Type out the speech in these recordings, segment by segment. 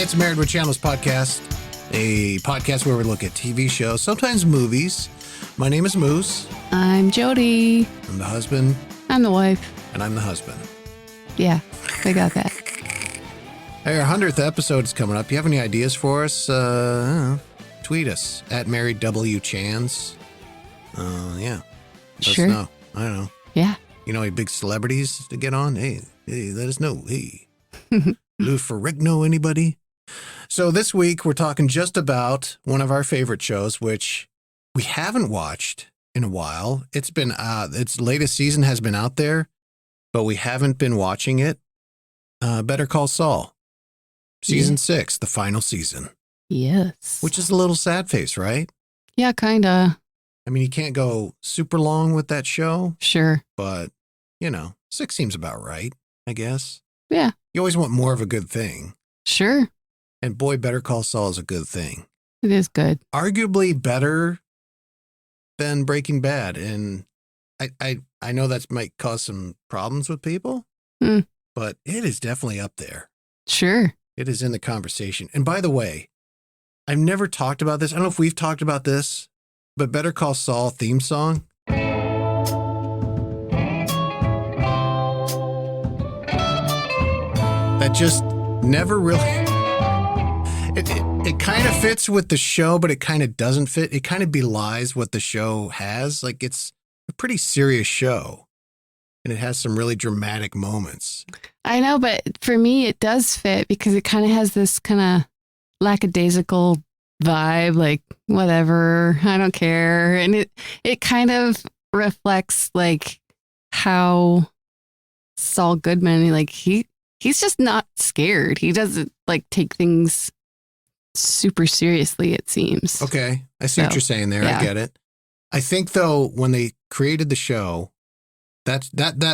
It's Married with Channels podcast, a podcast where we look at TV shows, sometimes movies. My name is Moose. I'm Jody. I'm the husband. I'm the wife. And I'm the husband. Yeah, I got that. Hey, our 100th episode is coming up. You have any ideas for us? Tweet us at MarriedWChans. Yeah. Let us know. I don't know. Yeah. You know any big celebrities to get on? Hey, let us know. Hey. Lou Ferrigno, anybody? So this week we're talking just about one of our favorite shows, which we haven't watched in a while. It's been its latest season has been out there, but we haven't been watching it. Better Call Saul, season 6, the final season. Yes. Which is a little sad face, right? Yeah, kinda. I mean, you can't go super long with that show. Sure. But, 6 seems about right, I guess. Yeah. You always want more of a good thing. Sure. And boy, Better Call Saul is a good thing. It is good. Arguably better than Breaking Bad. And I know that might cause some problems with people, but it is definitely up there. Sure. It is in the conversation. And by the way, I've never talked about this. I don't know if we've talked about this, but Better Call Saul theme song. That just never really... It kind of fits with the show, but it kind of doesn't fit. It kind of belies what the show has. Like, it's a pretty serious show, and it has some really dramatic moments. I know, but for me, it does fit because it kind of has this kind of lackadaisical vibe, like, whatever, I don't care. And it kind of reflects, like, how Saul Goodman, like, he's just not scared. He doesn't, like, take things super seriously, it seems. Okay. I see what you're saying there. Yeah. I get it. I think, though, when they created the show, that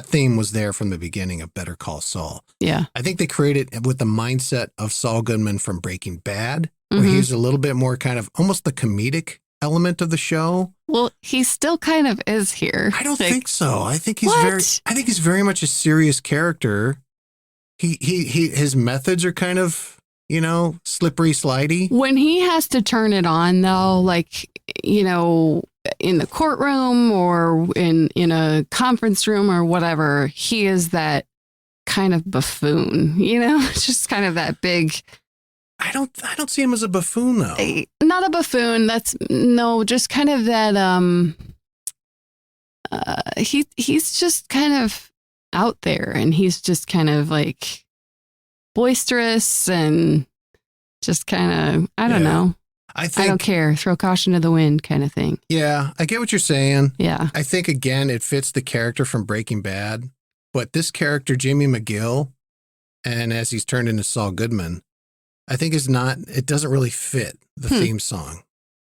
theme was there from the beginning of Better Call Saul. Yeah. I think they created it with the mindset of Saul Goodman from Breaking Bad, where he's a little bit more kind of almost the comedic element of the show. Well, he still kind of is here. I don't think so. I think he's very much a serious character. His methods are kind of, slippery, slidey. When he has to turn it on, though, like, in the courtroom or in a conference room or whatever, he is that kind of buffoon, just kind of that big. I don't see him as a buffoon, though. Not a buffoon. Just kind of that. He's just kind of out there, and he's just kind of like boisterous and just kind of, I don't know. I don't care. Throw caution to the wind kind of thing. Yeah, I get what you're saying. Yeah. I think, again, it fits the character from Breaking Bad. But this character, Jimmy McGill, and as he's turned into Saul Goodman, I think it doesn't really fit the theme song.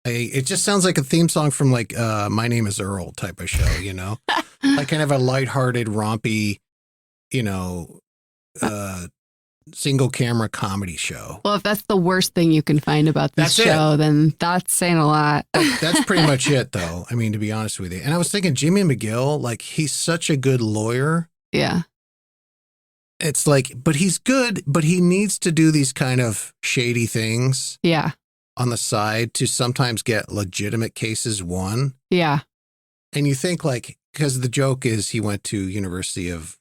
It just sounds like a theme song from like My Name is Earl type of show, like kind of a lighthearted, rompy, single camera comedy show. Well, if that's the worst thing you can find about this show, then that's saying a lot. That's pretty much it, though. I mean, to be honest with you. And I was thinking Jimmy McGill, like, he's such a good lawyer. Yeah. It's like, but he's good, but he needs to do these kind of shady things. Yeah. On the side to sometimes get legitimate cases won. Yeah. And you think, like, because the joke is he went to University of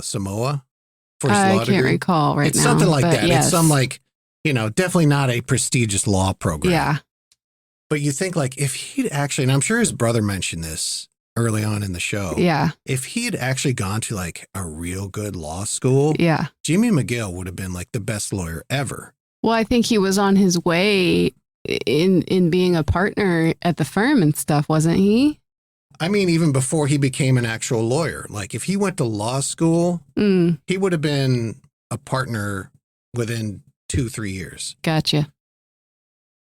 Samoa for his law degree. I can't recall right now. It's something like that. Yes. It's some like, definitely not a prestigious law program. Yeah. But you think, like, if he'd actually, and I'm sure his brother mentioned this early on in the show. Yeah. If he had actually gone to like a real good law school, Jimmy McGill would have been like the best lawyer ever. Well, I think he was on his way in being a partner at the firm and stuff, wasn't he? I mean, even before he became an actual lawyer, like if he went to law school, he would have been a partner within 2-3 years. Gotcha.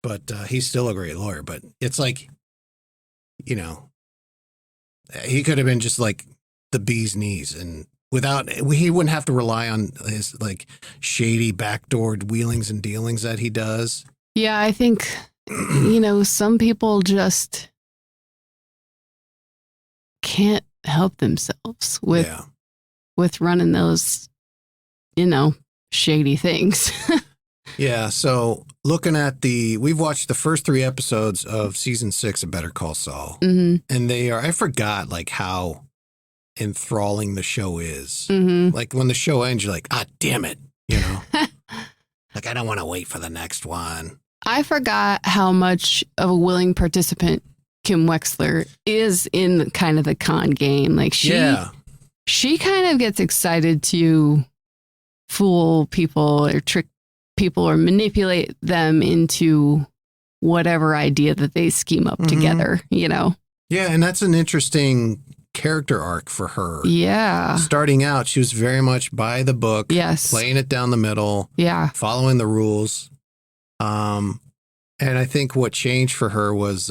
But he's still a great lawyer. But it's like, he could have been just like the bee's knees, and he wouldn't have to rely on his like shady backdoor wheelings and dealings that he does. Yeah, I think, some people just can't help themselves with running those, shady things. Yeah. So looking at we've watched the first 3 episodes of season 6 of Better Call Saul, Mm-hmm. and I forgot like how enthralling the show is. Mm-hmm. Like when the show ends, you're like, ah, damn it. You know, like I don't want to wait for the next one. I forgot how much of a willing participant Kim Wexler is in kind of the con game. Like she kind of gets excited to fool people or trick people or manipulate them into whatever idea that they scheme up together, you know? Yeah. And that's an interesting character arc for her. Yeah. Starting out, she was very much by the book. Yes. Playing it down the middle. Yeah. Following the rules. And I think what changed for her was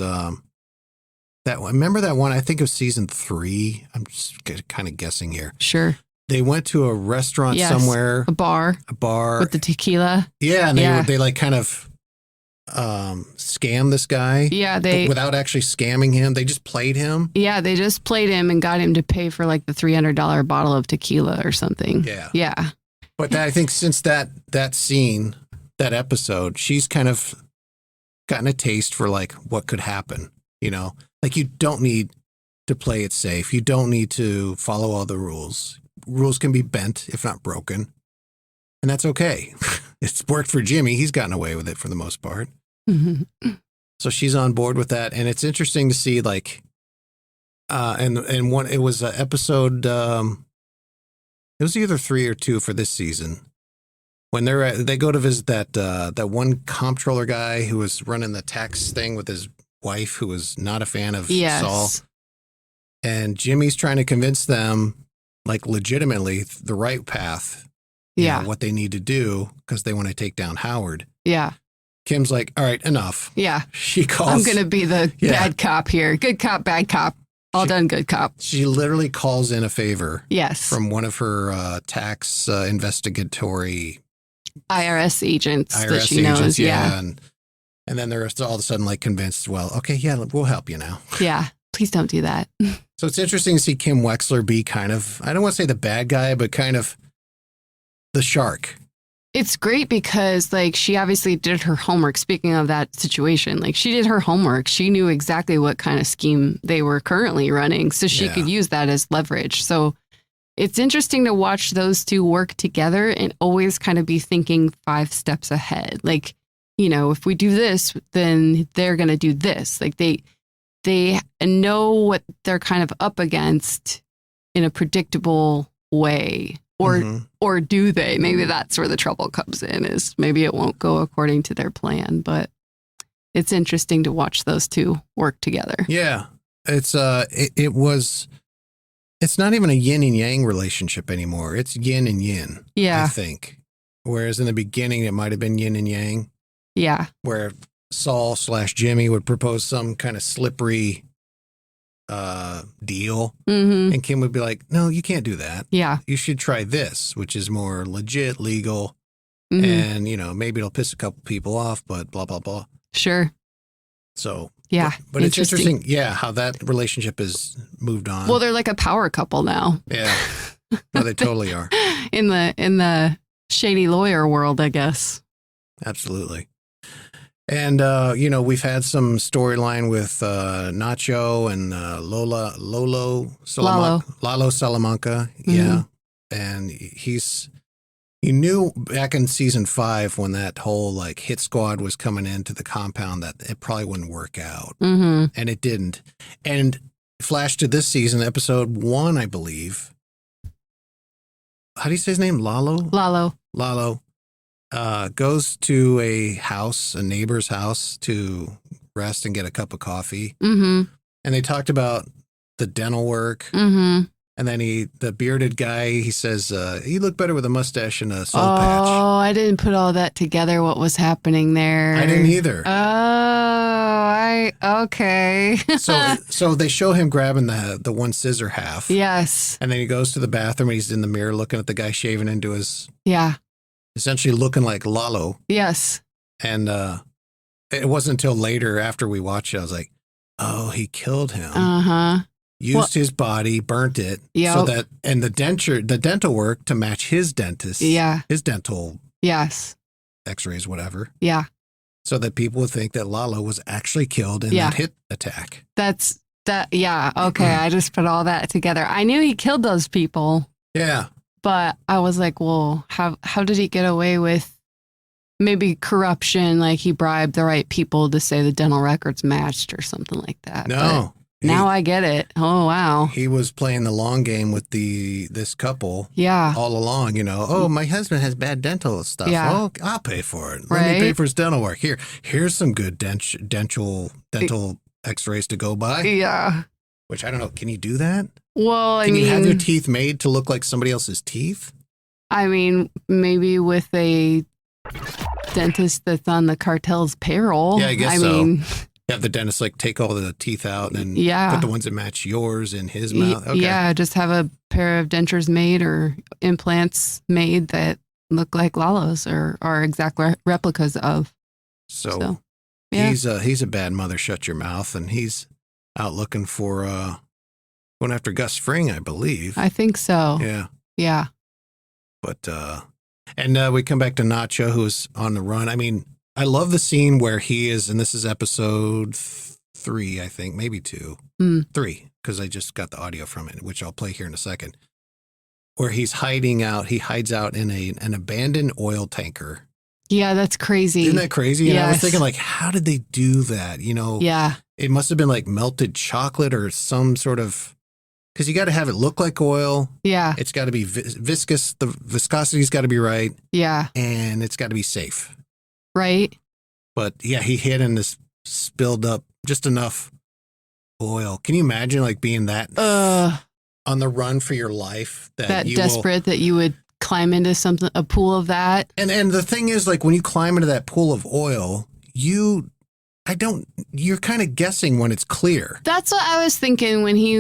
remember that one, I think it was season 3. I'm just kind of guessing here. Sure. They went to a restaurant somewhere. A bar. With the tequila. Yeah. And they like kind of scam this guy. Yeah. Without actually scamming him. They just played him. Yeah. They just played him and got him to pay for like the $300 bottle of tequila or something. Yeah. Yeah. But I think since that scene, that episode, she's kind of gotten a taste for like what could happen, you know? Like you don't need to play it safe. You don't need to follow all the rules. Rules can be bent, if not broken. And that's okay. It's worked for Jimmy. He's gotten away with it for the most part. Mm-hmm. So she's on board with that. And it's interesting to see like, and one, it was an episode, it was either 3 or 2 for this season. When they go to visit that one comptroller guy who was running the tax thing with his wife, who was not a fan of Saul. And Jimmy's trying to convince them, like legitimately, the right path. You know, what they need to do because they want to take down Howard. Yeah. Kim's like, all right, enough. Yeah. She calls. I'm going to be the bad cop here. Good cop, bad cop. All done, good cop. She literally calls in a favor. Yes. From one of her tax investigatory IRS agents that she knows. Yeah. And then they're all of a sudden like convinced, well, okay, yeah, we'll help you now. Yeah. Please don't do that. So it's interesting to see Kim Wexler be kind of, I don't want to say the bad guy, but kind of the shark. It's great because like she obviously did her homework. Speaking of that situation, like she did her homework. She knew exactly what kind of scheme they were currently running. So she could use that as leverage. So it's interesting to watch those two work together and always kind of be thinking 5 steps ahead. Like, you know, if we do this, then they're going to do this. Like they know what they're kind of up against in a predictable way. Or do they? Maybe that's where the trouble comes in, is maybe it won't go according to their plan. But it's interesting to watch those two work together. Yeah. It's it's not even a yin and yang relationship anymore. It's yin and yin. Yeah. I think. Whereas in the beginning it might have been yin and yang. Yeah. Where Saul/Jimmy would propose some kind of slippery deal. Mm-hmm. And Kim would be like, no, you can't do that. Yeah. You should try this, which is more legit, legal. Mm-hmm. And, you know, maybe it'll piss a couple people off, but blah, blah, blah. Sure. So, yeah. But it's interesting, how that relationship has moved on. Well, they're like a power couple now. Yeah. No, they totally are. In the shady lawyer world, I guess. Absolutely. And, you know, we've had some storyline with Nacho and Lalo Salamanca. Mm-hmm. Yeah. And you knew back in season 5 when that whole like hit squad was coming into the compound that it probably wouldn't work out. Mm-hmm. And it didn't. And flash to this season, episode 1, I believe. How do you say his name? Lalo. Goes to a neighbor's house to rest and get a cup of coffee. Mm-hmm. And they talked about the dental work. Mm-hmm. And then the bearded guy, he says, you look better with a mustache and a soul patch. Oh, I didn't put all that together, what was happening there. I didn't either. Okay. So they show him grabbing the one scissor half. Yes. And then he goes to the bathroom and he's in the mirror looking at the guy shaving into his... Yeah. Essentially looking like Lalo. Yes. And it wasn't until later after we watched it, I was like, oh, he killed him. Uh-huh. Used his body, burnt it. Yep. So that, and the dental work to match his dentist. Yeah. His dental. Yes. x-rays, whatever, Yeah. so that people would think that Lalo was actually killed in that hit attack. Yeah. Okay. I just put all that together. I knew he killed those people. Yeah. But I was like, well, how did he get away with maybe corruption? Like he bribed the right people to say the dental records matched or something like that. No. Now I get it. Oh, wow. He was playing the long game with this couple. Yeah. All along, Oh, my husband has bad dental stuff. Yeah. Oh, I'll pay for it. Let me pay for his dental work. Here's some good dental x-rays to go by. Yeah. Which I don't know. Can you do that? Well, Can you have your teeth made to look like somebody else's teeth? I mean, maybe with a dentist that's on the cartel's payroll. Yeah, I guess so. Have the dentist like take all the teeth out and then put the ones that match yours in his mouth. Okay. Yeah, just have a pair of dentures made or implants made that look like Lalo's or are exact replicas of. So yeah. He's a bad mother. Shut your mouth, and he's out looking for going after Gus Fring, I believe. I think so. Yeah. Yeah. But and we come back to Nacho, who's on the run. I mean, I love the scene where he is, and this is episode 3, I think, maybe 2, 3, because I just got the audio from it, which I'll play here in a second, where he's hiding out. He hides out in an abandoned oil tanker. Yeah, that's crazy. Isn't that crazy? Yes. And I was thinking, like, how did they do that? Yeah. It must have been like melted chocolate or some sort of, because you got to have it look like oil. Yeah. It's got to be viscous. The viscosity's got to be right. Yeah. And it's got to be safe. Right. But yeah, he hid in this spilled up just enough oil. Can you imagine like being that on the run for your life? That desperate that you would climb into a pool of that. And the thing is, like, when you climb into that pool of oil, you're kind of guessing when it's clear. That's what I was thinking when he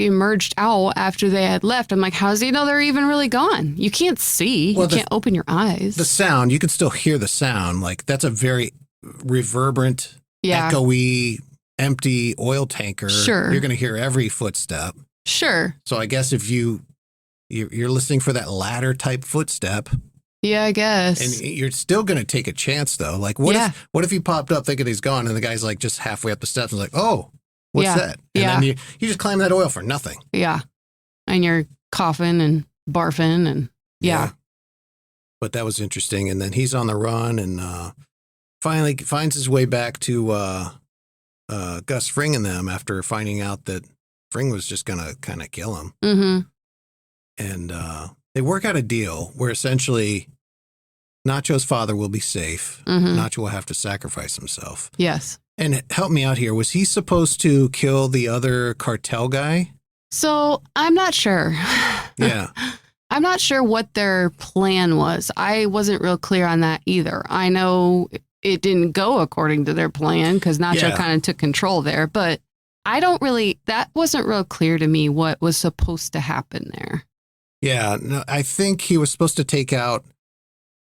emerged out after they had left. I'm like, how does he know they're even really gone? You can't see. Well, you can't open your eyes. The sound, you can still hear the sound. Like, that's a very reverberant, echoey, empty oil tanker. Sure. You're going to hear every footstep. Sure. So I guess if you're listening for that ladder type footstep. Yeah, I guess. And you're still going to take a chance, though. Like, what if he popped up thinking he's gone, and the guy's like just halfway up the steps and like, oh, what's that? And then you just climb that oil for nothing. Yeah. And you're coughing and barfing and But that was interesting. And then he's on the run and finally finds his way back to Gus Fring and them after finding out that Fring was just going to kind of kill him. Mm-hmm. And they work out a deal where essentially Nacho's father will be safe. Mm-hmm. Nacho will have to sacrifice himself. Yes. And help me out here. Was he supposed to kill the other cartel guy? So I'm not sure. Yeah. I'm not sure what their plan was. I wasn't real clear on that either. I know it didn't go according to their plan because Nacho kind of took control there, but that wasn't real clear to me what was supposed to happen there. Yeah, no, I think he was supposed to take out,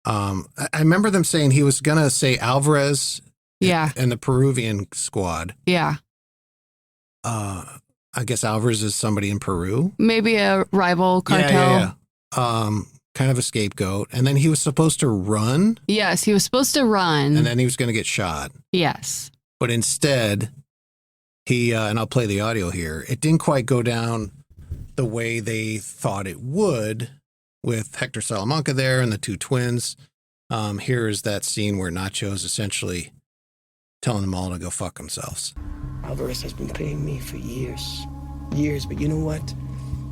I remember them saying he was going to say Alvarez and the Peruvian squad. Yeah. I guess Alvarez is somebody in Peru. Maybe a rival cartel. Yeah. Kind of a scapegoat. And then he was supposed to run. Yes, he was supposed to run. And then he was going to get shot. Yes. But instead, he, and I'll play the audio here, it didn't quite go down the way they thought it would with Hector Salamanca there and the two twins. Here is that scene where Nacho is essentially telling them all to go fuck themselves. Alvarez has been paying me for years, but you know what?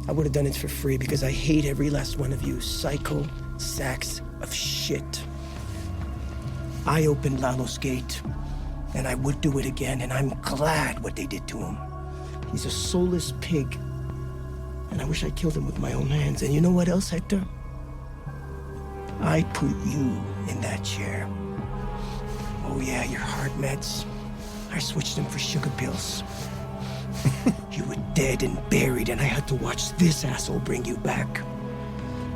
I would have done it for free because I hate every last one of you psycho sacks of shit. I opened Lalo's gate, and I would do it again, and I'm glad what they did to him. He's a soulless pig. And I wish I killed him with my own hands. And you know what else, Hector? I put you in that chair. Oh yeah, your heart meds. I switched them for sugar pills. You were dead and buried, and I had to watch this asshole bring you back.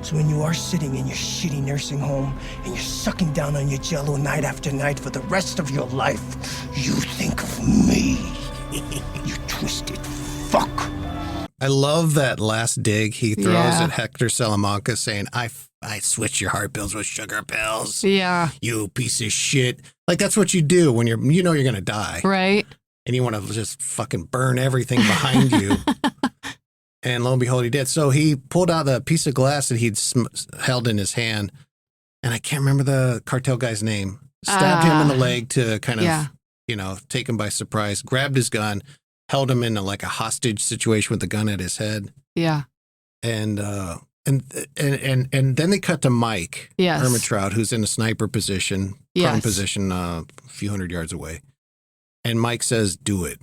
So when you are sitting in your shitty nursing home and you're sucking down on your Jell-O night after night for the rest of your life, you think of me. You twisted fuck. I love that last dig he throws Yeah. at Hector Salamanca saying, I switch your heart pills with sugar pills. Yeah. You piece of shit. Like, that's what you do when you're going to die. Right. And you want to just fucking burn everything behind you. And lo and behold, he did. So he pulled out the piece of glass that he'd held in his hand. And I can't remember the cartel guy's name. Stabbed him in the leg to kind of, take him by surprise. Grabbed his gun, held him in a hostage situation with the gun at his head. Yeah. And then they cut to Mike Yes. Ermitrout, who's in a sniper position, prone Yes. position, a few hundred yards away. And Mike says, "Do it."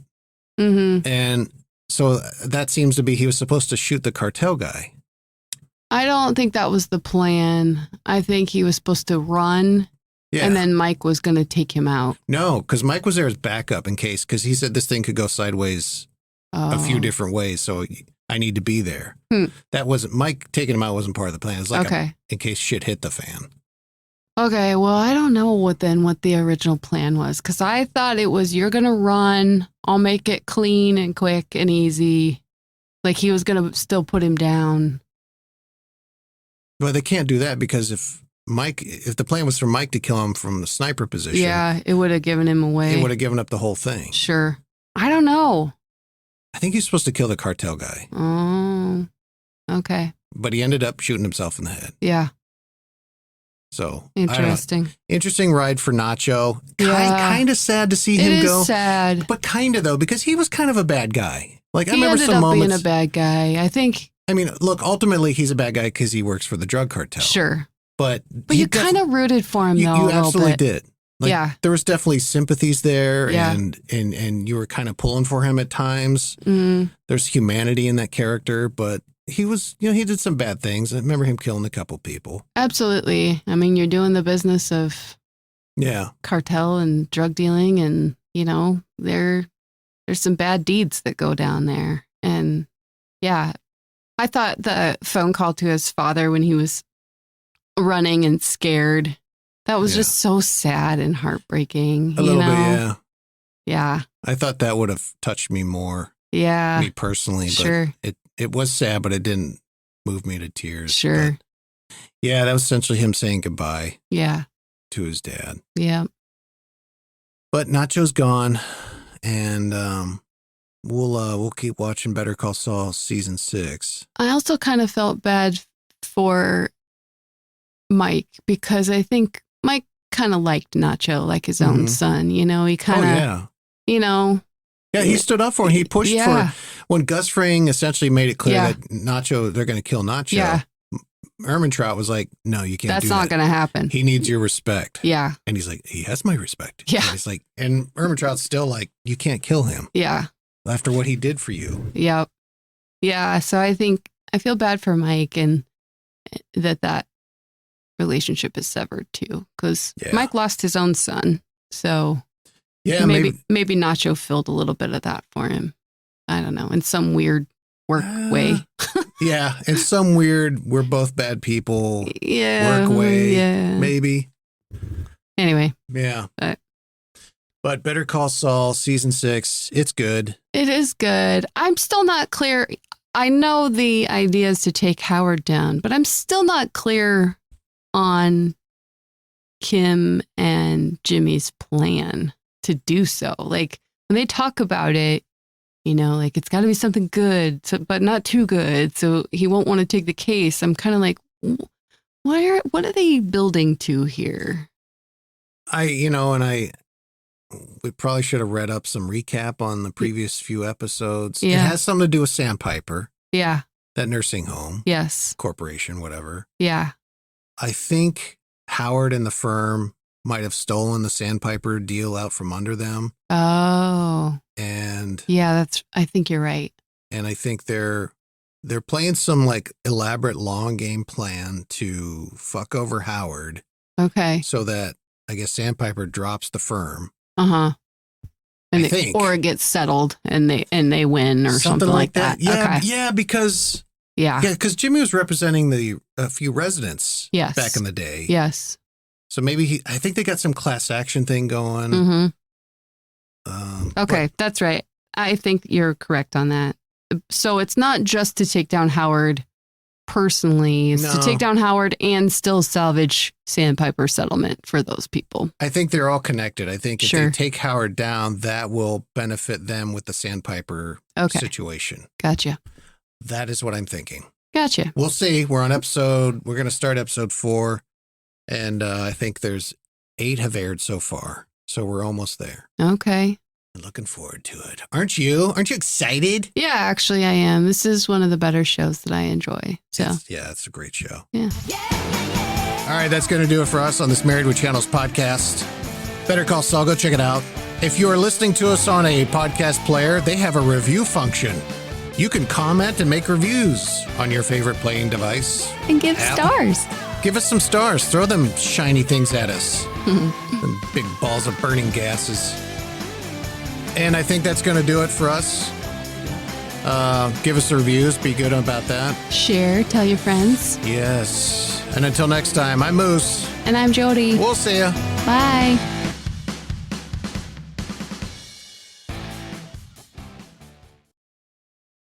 Mm-hmm. And so that seems to be he was supposed to shoot the cartel guy. I don't think that was the plan. I think he was supposed to run, Yeah. and then Mike was going to take him out. No, because Mike was there as backup in case, because he said this thing could go sideways a few different ways. So I need to be there. That wasn't Mike taking him out wasn't part of the plan. It was like in case shit hit the fan. Okay, well, I don't know what the original plan was, because I thought it was you're going to run, I'll make it clean and quick and easy. Like he was going to still put him down. But they can't do that because if the plan was for Mike to kill him from the sniper position, Yeah, it would have given him away. it would have given up the whole thing. Sure. I don't know. I think he's supposed to kill the cartel guy, Oh, okay. but he ended up shooting himself in the head. Yeah, So I don't know. interesting. Interesting ride for Nacho. Yeah. Kind of sad to see It him is go, sad. but kind of though because he was kind of a bad guy. Like I He remember ended some up being moments. a bad guy. I think, I mean, look, ultimately he's a bad guy because he works for the drug cartel. sure. But You kind of rooted for him, though, you a little absolutely bit. did. Like, Yeah. there was definitely sympathies there, Yeah. and you were kind of pulling for him at times. Mm, There's humanity in that character, but he was, he did some bad things. I remember him killing a couple people. absolutely. I mean, you're doing the business of Yeah, cartel and drug dealing, and, there's some bad deeds that go down there. And yeah, I thought the phone call to his father when he was running and scared, that was Yeah. just so sad and heartbreaking. a little bit. Yeah, Yeah. I thought that would have touched me more, Yeah. me personally. But Sure. it was sad, but it didn't move me to tears. Sure. But yeah, that was essentially him saying goodbye Yeah. to his dad. Yeah. But Nacho's gone, and we'll keep watching Better Call Saul season 6. I also kind of felt bad for Mike because I think Mike kind of liked Nacho like his own Mhm. son. He kind of, yeah. Yeah, he stood up for him. He pushed Yeah. for when Gus Fring essentially made it clear Yeah. that Nacho, they're going to kill Nacho. Yeah. Ermintrout was like, no, you can't that's do not that. going to happen. He needs your respect. Yeah. And he's like, he has my respect. Yeah. And he's like, and Ermintrout's still like, you can't kill him Yeah. after what he did for you. Yep. Yeah. So I think I feel bad for Mike and that relationship is severed too, because Yeah. Mike lost his own son. So Yeah, maybe Nacho filled a little bit of that for him. I don't know, in some weird work way. Yeah, in some weird, we're both bad people Yeah. work way, Yeah. maybe. Anyway, Yeah. But Better Call Saul season 6, it's good. it is good. I'm still not clear. I know the idea is to take Howard down, but I'm still not clear on Kim and Jimmy's plan to do so. Like when they talk about it, like it's got to be something good, but not too good. So he won't want to take the case. I'm kind of like, what are they building to here? We probably should have read up some recap on the previous few episodes. Yeah. It has something to do with Sandpiper, Yeah. that nursing home, Yes. corporation, whatever. Yeah. I think Howard and the firm might have stolen the Sandpiper deal out from under them. Oh, And yeah. I think you're right. I think they're playing some like elaborate long game plan to fuck over Howard Okay. so that I guess Sandpiper drops the firm. Uh-huh. I think. Or it gets settled and they win or something like that. Yeah, Okay. yeah, because Yeah. Jimmy was representing a few residents Yes. back in the day. Yes. So maybe I think they got some class action thing going. Mm-hmm. Okay. That's right. I think you're correct on that. So it's not just to take down Howard personally. It's to No. take down Howard and still salvage Sandpiper settlement for those people. I think they're all connected. I think if Sure. they take Howard down, that will benefit them with the Sandpiper Okay. situation. Gotcha. That is what I'm thinking. Gotcha. We'll see. We're going to start episode 4. And I think there's 8 have aired so far. So we're almost there. Okay. Looking forward to it. Aren't you? Aren't you excited? Yeah, actually I am. This is one of the better shows that I enjoy. So It's a great show. yeah. All right, that's going to do it for us on this Married with Channels podcast. Better Call Saul, go check it out. If you are listening to us on a podcast player, they have a review function. You can comment and make reviews on your favorite playing device. And give stars. Give us some stars. Throw them shiny things at us. And big balls of burning gases. And I think that's going to do it for us. Give us the reviews. Be good about that. Share, tell your friends. Yes. And until next time, I'm Moose. And I'm Jody. We'll see ya. Bye.